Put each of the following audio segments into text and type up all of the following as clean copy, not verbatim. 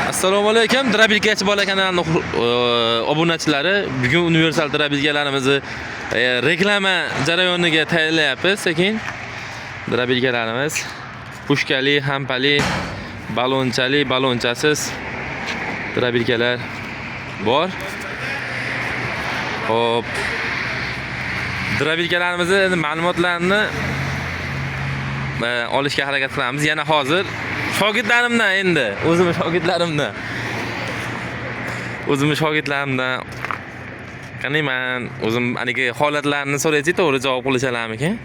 Assalomu alaykum, Drabilkachi bola kanalining obunachilari. Bugun universal drabilkalarimizni reklama jarayoniga tayyorlayapmiz. Sekin drabilkalarimiz pushkali, hampali, balonchali, balonchasiz drabilkalar bor. Hop. Drabilkalarimizning ma'lumotlarini olishga harakat qilamiz. Yana hozir shogirdlarimdan endi o'zimni shogirdlarimdan qani men o'zim aniga holatlarni so'raychi, to'g'ri javob qilishalarmikan?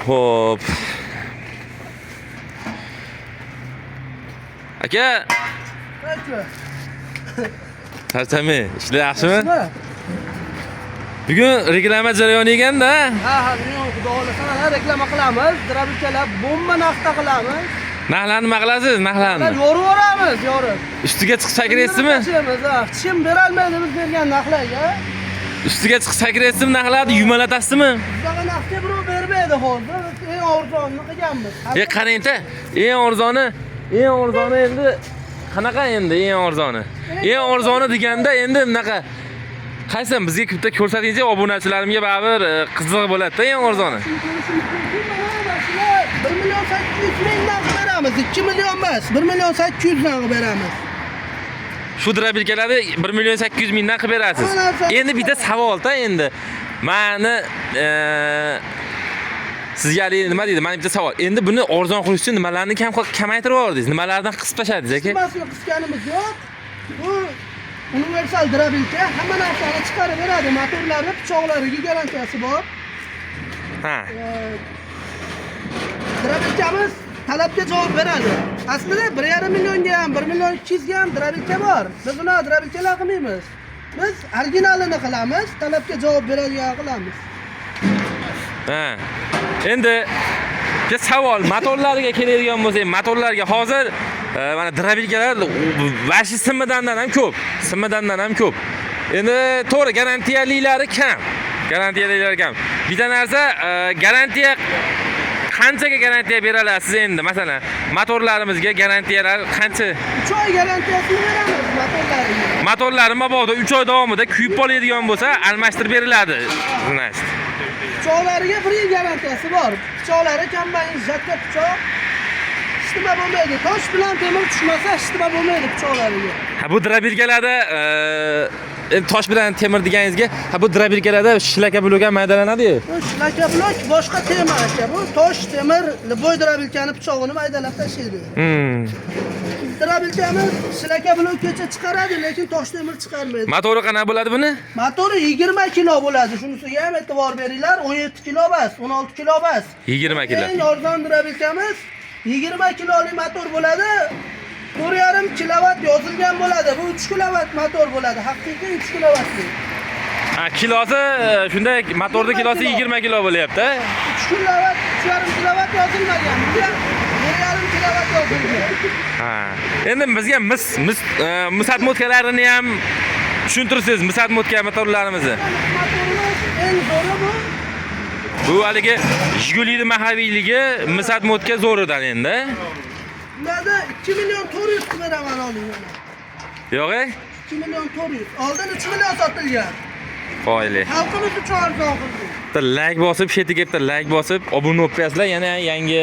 Xo'p. Aka. Tartami, ishlar yaxshimi? Bugun reklama jarayoni ekanda. Ha, bugun xudo xolasa reklama qilamiz. Drabilkalar bomba narxda qilamiz. Narxlarni nima qilasiz? Narxlarni yorib. Ustiga chiqib sakraysizmi? Tishim berolmaydi biz bergan narxlarga. Ustiga chiqib sakraysizmi? Narxlarni yumalatasizmi? Bunaqa narxga birov bermaydi hozir. Eng arzonni qilganmiz. Qarang-da, eng arzoni endi qanaqa endi eng arzoni? Eng arzoni deganda endi bunaqa qaysi bizga bitta ko'rsatingchi, obunachilarimga baribir qiziq bo'ladi-da eng arzoni. 1.800.000 dan beramiz, 2 million emas, 1.800.000 dan beramiz. Shu drabilkalarni 1.800.000 dan qilib berasiz. Endi bitta savol-da endi. Meni sizga nima deydi? Meni bitta savol. Endi buni arzon qilish uchun nimalarni kamaytirib yordingiz? Nimalardan qisib tashladingiz aka? Qismasini qisganimiz yo'q. Bu universal drabilka hamma narsani chiqarib beradi. Motorlari, pichoqlariga garantiyasi bor. Ha. Drabilkamiz talabga javob beradi. Aslida 1.5 millionga ham, 1.200.000 ga ham drabilka bor. Biz uni drabilkalar qilmaymiz. Biz originalini qilamiz, talabga javob beradigan qilamiz. Ha. Endi bitta savol, motorlarga keladigan bo'lsak, motorlarga hozir mana drabilkalar vashi simmidan ham ko'p. Endi to'g'ri garantiyalilari kam. Bitta narsa, garantiya qanchaga garantiya berasiz endi? Masalan, motorlarimizga garantiyalar qancha? 3 oy garantiyasini beramiz motorlariga. Motorlari mabodo 3 oy davomida kuyib qoladigan bo'lsa, almashtirib beriladi. Значит. Pichoqlariga 1 yil garantiyasi bor. Pichoqlari kombayn jatka pichoq. Ishtima bo'lmaydi. Tosh bilan temir tushmasa ishtima bo'lmaydi pichoqlariga. Ha, bu drabilkalarda tosh bilan temir deganingizga, ha bu drabilkalarda shlaka bloga maydalanadi-yu. Bu shlaka blok boshqa tema aka. Bu tosh, temir, boy drabilkani pichog'ini maydalab tashlaydi. Drabilkamiz shlaka blokgacha chiqaradi, lekin tosh temir chiqarmaydi. Motori qanaqa bo'ladi buni? Motori 20 kilo bo'ladi. Shunisiga ham e'tibor beringlar. 17 kilo emas, 16 kilo emas. 20 kilo. Eng arzon drabilkamiz 20 kiloli motor bo'ladi. 4.5 kilovat yozilgan bo'ladi. Bu 3 kilovat motor bo'ladi. Haqiqiy 3 kilovatli. Ha, kilosi shunday motorda kilosi 20 kilo bo'lyapti. 3 kilovat, 3.5 kilovat yozilmagan. Bizga 1.5 kilovat yozilgan. Ha. Endi bizga misatmotkalarini ham tushuntirsiz, misatmotka motorlarimizni. Motorimiz eng zo'ri bu. Bu haligi Jigulini mahaviyligi misatmotka zo'ridan endi. Bunda 2 million 400 beraman oling. Yo'q-e? 2 million 400. Oldin 3 million sotilgan. Qo'yli. Xalqimiz uchun arzon qildik. Bitta like bosib, shetiga bitta like bosib, obuna bo'lib qo'yasizlar. Yana yangi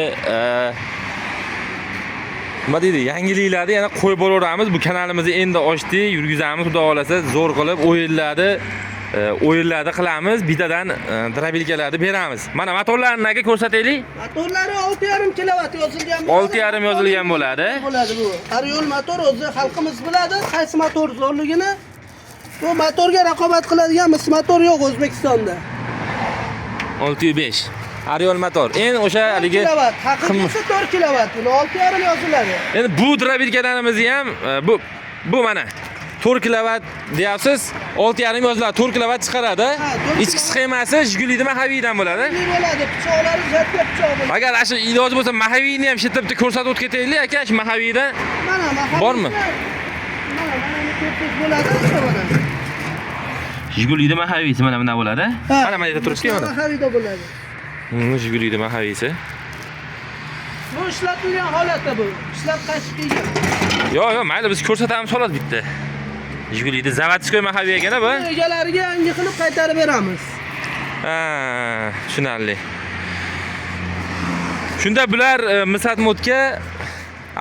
nima deydi? Yangiliklarni yana qo'yib boraveramiz. Bu kanalimizni endi ochdik, yurgizamiz, xudo xolasa, zo'r qilib o'yinlarni qilamiz, bittadan drabilkalarni beramiz. Mana motorlarni ko'rsataylik. Motorlari 6.5 kilovat yozilgan bo'ladi. 6.5 yozilgan bo'ladi. Bo'ladi bu. Ariol motor o'zi xalqimiz biladi, qaysi motor zo'rligini. Bu motorga raqobat qiladigan motor yo'q O'zbekistonda. 605. Ariol motor. Endi o'sha haligi kilovat, haqiqatda 4 kilovat. Buni 6.5 yoziladi. Endi bu drabilkalarimizni ham bu mana 4 kilovat deyapsiz, 6.5 yoziladi, 4 kilovat chiqaradi. Ichki sxemasi Jigulini mahaviydan bo'ladi. Bo'ladi, pichoqlari jatka pichoq bo'ladi. Agar shu iloji bo'lsa mahaviyni ham shu yerda ko'rsatib o'tib ketaylik aka, shu mahaviyda. Mana mahaviy. Bormi? Mana bo'ladi, mana. Jigulini mahaviysi mana bunda bo'ladi. Mana yerda turibdi mana. Mahaviyda bo'ladi. Jigulini mahaviysi. Bu ishlatilgan holatda bu. Ishlab qaytib kelgan. Yo'q, mayli biz ko'rsatamiz xolos bitta. Jigulida zavodskoy mahaviy ekan bu. Egalariga yangi qilib qaytarib beramiz. Ha, tushunarli. Shunda bular misat modga,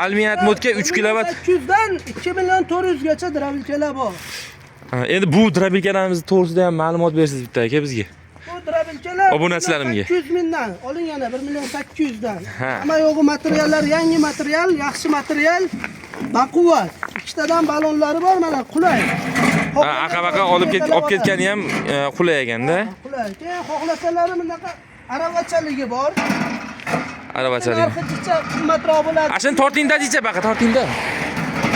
almiyat modga 3 kilovat 800 dan 2 million 400 gacha drabilkalar bor. Endi bu drabilkalarimiz to'g'risida ham ma'lumot bersiz bitta aka bizga. Bu drabilkalar Obunachilarimga. 800 mingdan, oling yana 1 million 800 dan. Ha. Hamma yo'g'i materiallar, yangi material, yaxshi material, baquvvat. Ikkitadan balonlari bor, mana qulay. Aqa-baqa olib ketgani ham qulay ekanda. Qulay. Keyin xohlasalari bunaqa aravachaligi bor. Aravachalik. Narxicha qimmatroq bo'ladi. Ashin tortingda jicha baqa, tortingda.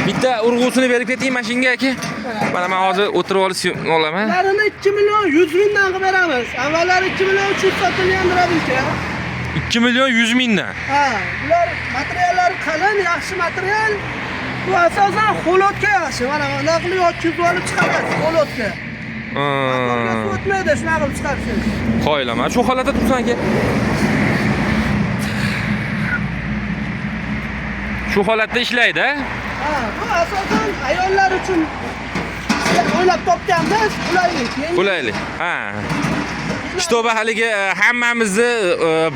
Bitta urg'usini berib keting mashinga aka. Mana men hozir o'tirib olib olaman. Ularni 2 million 100 mingdan qilib beramiz. Avvallari 2 million 300 sotilgan drabilka. 2 million 100 mingdan. Ha, bular materiallari qalin, yaxshi material. Bu asosan xolotka yaxshi. Mana bunday qilib yo'q olib chiqarasiz, xolotka. Motorga o'tmaydi, shunaqa qilib chiqarsiz. Qo'yilaman. Shu holatda tursan aka. Shu holatda ishlaydi. Ha, bu asosan ayollar uchun o'ylab topganmiz, qulaylik. Qulaylik. Ha. Kitoba haligi hammamizni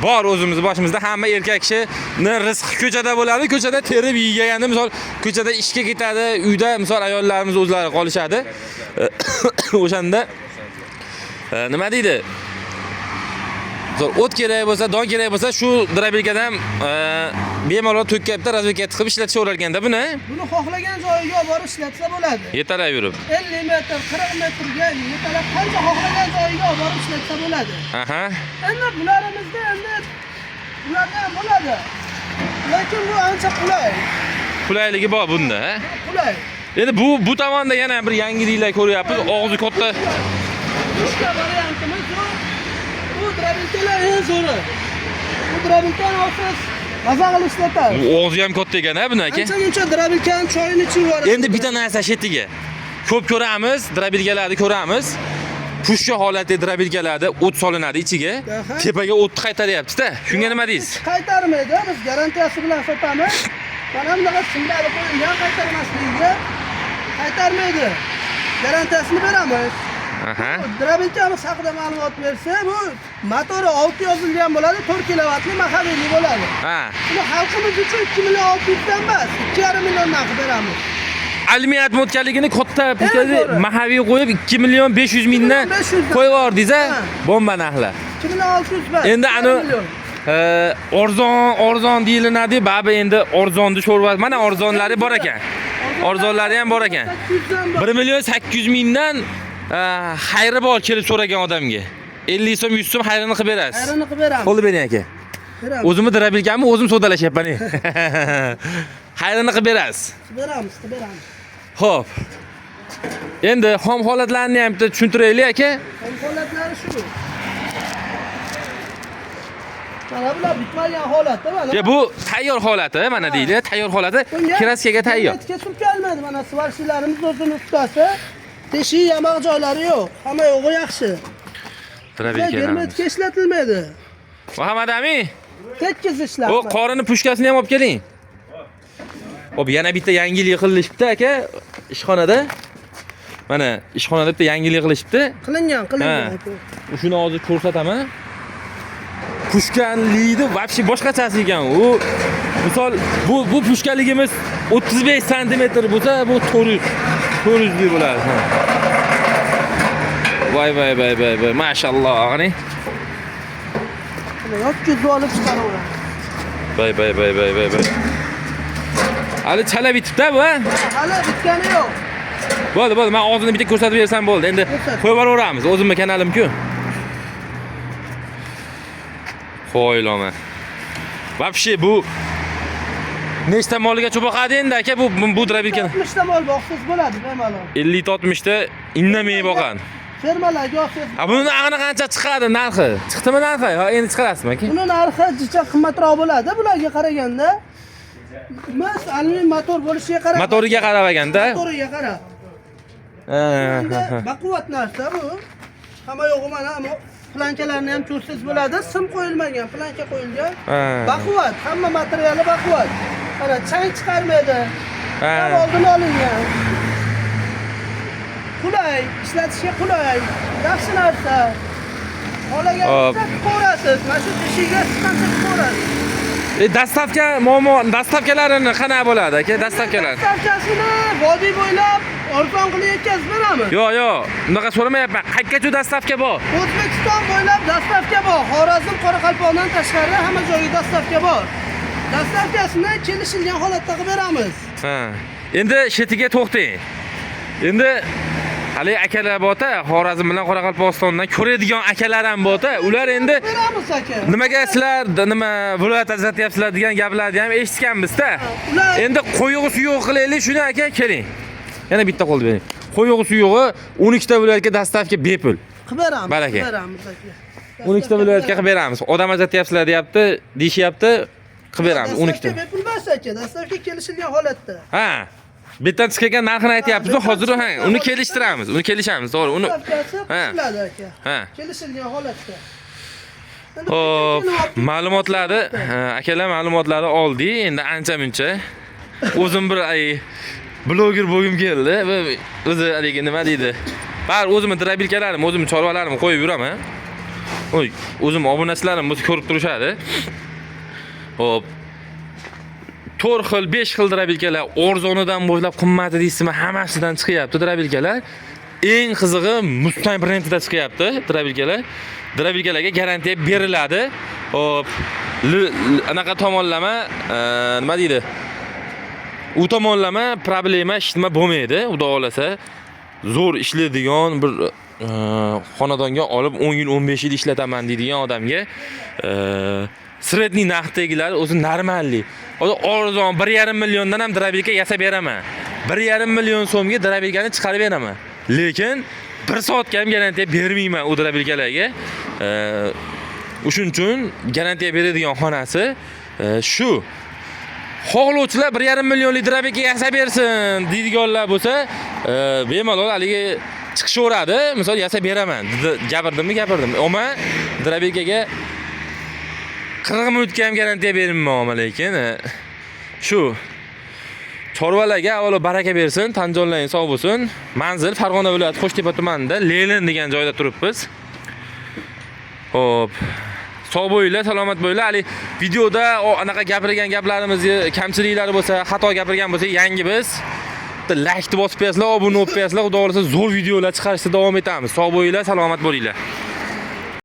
bor o'zimiz boshimizda hamma erkak kishini rizqi ko'chada bo'ladi. Ko'chada terib yeganda misol ko'chada ishga ketadi, uyda misol ayollarimiz o'zlari qolishadi. O'shanda nima deydi? O't kerak bo'lsa, don kerak bo'lsa, shu drabilkadan bemalol to'kkapda razvedka qilib ishlatishaverar ekanda buni. Buni xohlagan joyiga olib borib ishlatsa bo'ladi. Yetalab yurib. 50 metr, 40 metrga yetalab qancha xohlagan joyiga olib borib ishlatsa bo'ladi. Aha. Endi bularimizda bularda ham bo'ladi. Lekin bu ancha qulay. Qulayligi bor bunda. Qulay. Endi bu tomonda yana bir yangiliklar ko'ryapmiz. Og'zi katta. Uchta variantimiz bu. Bu drabilkalar eng zo'ri. Bu drabilkani olsangiz maza qilib ishlatadi. Bu og'zi ham katta ekan-a buni aka. Ancha drabilkani choyini ichib yuboradi. Endi bitta narsa shetiga. Ko'p ko'ramiz, drabilkalarni ko'ramiz. Pushka holatda drabilkalarda o't solinadi ichiga. Tepaga o'tni qaytaryapti-da. Shunga nima deysiz? Qaytarmaydi, biz garantiyasi bilan sotamiz. Mana bunaqa simlari qo'yilgan qaytarmasligiga qaytarmaydi. Garantiyasini beramiz. Aha. Drabilkamiz haqida ma'lumot bersa, bu motori 6 yozilgan bo'ladi, 4 kilovatli mahalliyli bo'ladi. Ha. Buni xalqimiz uchun 2 million 600 dan emas, 2,5 milliondan qilib beramiz. Almiyat modkaligini katta pushkani mahaviy qo'yib 2 million 500 mingdan qo'yib yubordingiz-a? Bomba narxlar. 2 million 600 bas. Endi ani arzon deyilinadi, baba endi arzonni sho'rva. Mana arzonlari bor ekan. Arzonlari ham bor ekan. 1 million 800 mingdan xayri bor kelib so'ragan odamga 50 so'm 100 so'm xayrini qilib berasiz. Xayrini qilib beramiz. Qo'lni bering aka. Beramiz. O'zimni drabilkamni o'zim soddalashyapman. Xayrini qilib berasiz. Beramiz, beramiz. Xo'p. Endi xom holatlarini ham bitta tushuntiraylik aka. Xom holatlari shu. Mana bular bitmagan holatda mana. Ya bu tayyor holati, mana deydi, tayyor holati kraskaga tayyor. Ketga surkalmaydi, mana svarshilarimiz o'zini ustasi. Teshik yamoq joylari yo'q. Hamma yo'g'i yaxshi. Drabilkalar. Germetga ishlatilmaydi. Muhammad Amin. Tekkiz ishlar. O qorini pushkasini ham olib keling. Hop, yana bitta yangilik qilishibdi aka ishxonada. Mana ishxonada bitta yangilik qilishibdi. Qilingan. Shuni hozir ko'rsataman. Pushkanlikni вообще boshqachasi ekan. U misol bu pushkanligimiz 35 sm bo'lsa, bu 400 lik bo'ladi. Voy, mashalloh, qani. Yo'q, olib chiqaraveradi. Voy. Hali chala bitibdi bu, ha? Hali bitgani yo'q. Bo'ldi, men og'zini bitta ko'rsatib bersam bo'ldi. Endi qo'yib yuboramiz, o'zimning kanalim-ku. Qo'yiloma. Вообще bu nechta molgacha boqadi endi aka bu drabilkani? 60 ta mol boqsiz bo'ladi bemalol. 50-60 ta indamay boqan. Fermalarga olsiz. Ha buni qancha chiqadi narxi? Chiqdimi narxi? Ha endi chiqarasizmi aka? Buni narxi jicha qimmatroq bo'ladi bularga qaraganda. Biz alyumin motor bo'lishiga qarab. Motoriga qarab olganda. Motoriga qarab. Baquvvat narsa bu. Hamma yo'g'i mana plankalarni ham ko'rsangiz bo'ladi. Sim qo'yilmagan, planka qo'yilgan. Ha. Baquvvat, hamma materiali baquvvat. Mana chang chiqarmaydi. Ha. Ham oldin olingan. Qulay, ishlatishga qulay. Yaxshi narsa. Qolaganingizda ko'rasiz. Mana shu ishiga qancha ko'rasiz. Dastavkalarini qanaqa bo'ladi aka? Dastavkalar. Dastavkasini vodiy bo'ylab arzon qilib yetkazib beramiz. Yo'q, unaqa so'ramayapman. Qayergacha dastavka bor? O'zbekiston bo'ylab dastavka bor. Xorazm, Qoraqalpoqdan tashqari hamma joyga dastavka bor. Dastavkasini kelishilgan holatda qilib beramiz. Ha. Endi shetiga to'xtang. Endi hali akalar bor-da, Xorazm bilan Qoraqalpog'istondan ko'radigan akalar ham bor-da. Ular endi Beramiz aka. nimaga sizlar nima viloyat ajratyapsizlar degan gaplarni ham eshitganmiz-da. Ular Endi qo'yug'i suyug'i qilaylik, shuni aka keling. Yana bitta qo'l bering. Qo'yug'i suyug'i 12 ta viloyatga dastavka bepul. qilib beramiz. Baraka. Qilib beramiz aka. 12 ta viloyatga qilib beramiz. Odam ajratyapsizlar deyapti, deyishyapti, qilib beramiz 12 ta. Dastavka bepul emas aka. Dastavka kelishilgan holatda. Ha. Bittan chiqargan narxini aytyapsiz, hozir ha, uni kelishtiramiz, uni kelishamiz, to'g'ri, uni. Dastavkasi qilinadi aka. Ha. Kelishilgan holatda. Xo'p, ma'lumotlarni, akalar ma'lumotlarni oldik. Endi ancha-muncha o'zim bir bloger bo'lgim keldi va o'zi haligi nima deydi? Bar o'zimni drabilkalarim, o'zimni chorvalarimni qo'yib yuraman. Oy, o'zim obunachilarim bo'lsa ko'rib turishadi. Xo'p. 4 xil, 5 xil drabilkalar arzonidan boshlab qimmati deysizmi, hammasidan chiqyapti drabilkalar. Eng qizig'i Mustang brendida chiqyapti drabilkalar. Drabilkalarga garantiya beriladi. Hop, anaqa tomonlama, nima deydi? U tomonlama problema hech nima bo'lmaydi, xudo xolasa. Zo'r ishlaydigan bir xonadonga olib 10 yil, 15 yil ishlataman deydigan odamga sredniy narxdagilar o'zi normallik. Hozir arzon 1,5 milliondan ham drabilka yasab beraman. 1,5 million so'mga drabilkani chiqarib beraman. Lekin 1 soatga ham garantiya bermayman u drabilkalarga. Shuning uchun garantiya beradigan xonasi shu. Xohlovchilar 1,5 millionlik drabilka yasab bersin deydiganlar bo'lsa, bemalol haligi chiqishaveradi. Misol yasab beraman. Gapirdim. Ammo drabilkaga 40 minutga ham garantiya bermayman, lekin shu chorvalarga avvalo baraka bersin, tanjonlaring sog' bo'lsin. Manzil Farg'ona viloyati Qo'shtepa tumanida Lenin degan joyda turibmiz. Xo'p. Sog' bo'linglar, salomat bo'linglar. Hali videoda anaqa gapirgan gaplarimizni kamchiliklari bo'lsa, xato gapirgan bo'lsa, yangi biz like bosib qo'yasizlar, obuna bo'lib qo'yasizlar. Xudo xolasa zo'r videolar chiqarishda davom etamiz. Sog' bo'linglar, salomat bo'linglar.